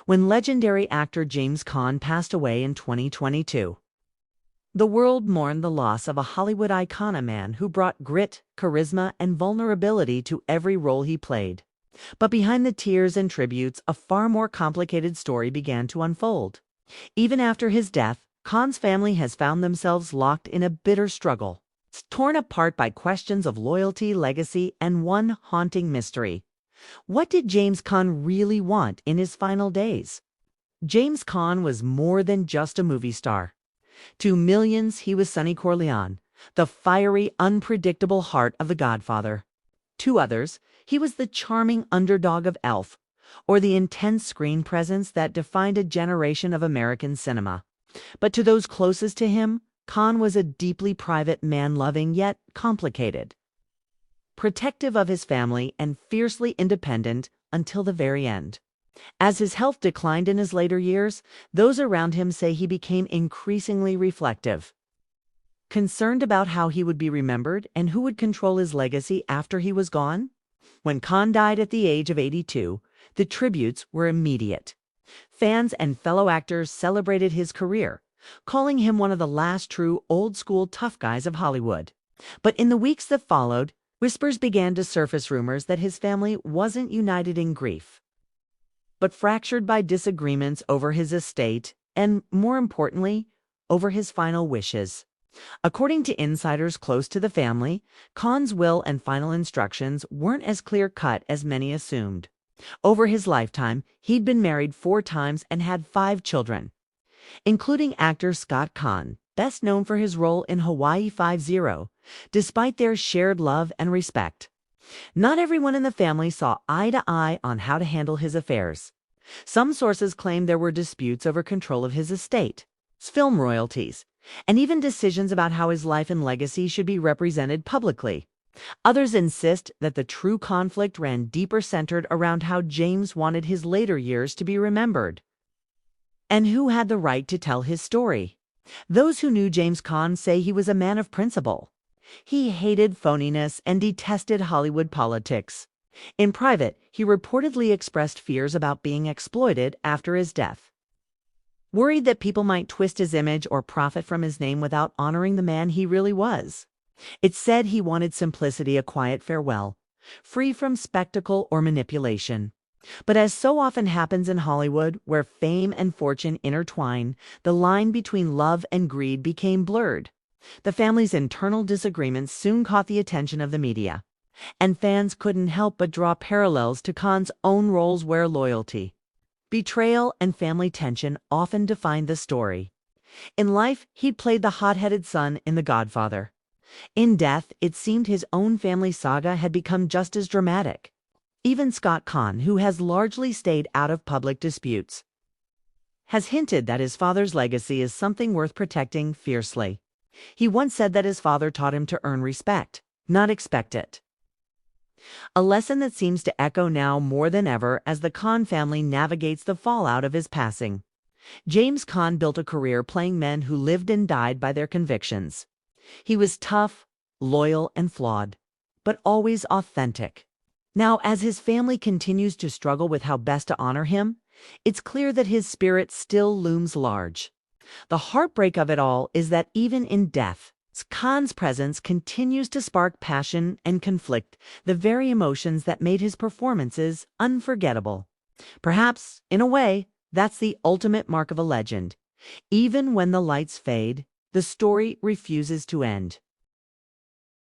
when legendary actor James Caan passed away in 2022. The world mourned the loss of a Hollywood icon, a man who brought grit, charisma, and vulnerability to every role he played. But behind the tears and tributes, a far more complicated story began to unfold. Even after his death, Caan's family has found themselves locked in a bitter struggle, torn apart by questions of loyalty, legacy, and one haunting mystery. What did James Caan really want in his final days? James Caan was more than just a movie star. To millions, he was Sonny Corleone, the fiery, unpredictable heart of The Godfather. To others, he was the charming underdog of Elf, or the intense screen presence that defined a generation of American cinema. But to those closest to him, Caan was a deeply private, man-loving yet complicated, protective of his family and fiercely independent until the very end. As his health declined in his later years, those around him say he became increasingly reflective, concerned about how he would be remembered and who would control his legacy after he was gone. When Caan died at the age of 82, the tributes were immediate. Fans and fellow actors celebrated his career, calling him one of the last true old-school tough guys of Hollywood. But in the weeks that followed, whispers began to surface, rumors that his family wasn't united in grief, but fractured by disagreements over his estate and, more importantly, over his final wishes. According to insiders close to the family, Caan's will and final instructions weren't as clear-cut as many assumed. Over his lifetime, he'd been married 4 times and had 5 children, including actor Caan, best known for his role in Hawaii Five-0, despite their shared love and respect. Not everyone in the family saw eye to eye on how to handle his affairs. Some sources claim there were disputes over control of his estate, film royalties, and even decisions about how his life and legacy should be represented publicly. Others insist that the true conflict ran deeper, centered around how James wanted his later years to be remembered, and who had the right to tell his story. Those who knew James Caan say he was a man of principle. He hated phoniness and detested Hollywood politics. In private, he reportedly expressed fears about being exploited after his death, worried that people might twist his image or profit from his name without honoring the man he really was. It's said he wanted simplicity, a quiet farewell, free from spectacle or manipulation. But as so often happens in Hollywood, where fame and fortune intertwine, the line between love and greed became blurred. The family's internal disagreements soon caught the attention of the media, and fans couldn't help but draw parallels to Caan's own roles, where loyalty, betrayal, and family tension often defined the story. In life, he'd played the hot-headed son in The Godfather. In death, it seemed his own family saga had become just as dramatic. Even Caan, who has largely stayed out of public disputes, has hinted that his father's legacy is something worth protecting fiercely. He once said that his father taught him to earn respect, not expect it. A lesson that seems to echo now more than ever as the Caan family navigates the fallout of his passing. James Caan built a career playing men who lived and died by their convictions. He was tough, loyal, and flawed, but always authentic. Now, as his family continues to struggle with how best to honor him, it's clear that his spirit still looms large. The heartbreak of it all is that even in death, Caan's presence continues to spark passion and conflict, the very emotions that made his performances unforgettable. Perhaps, in a way, that's the ultimate mark of a legend. Even when the lights fade, the story refuses to end.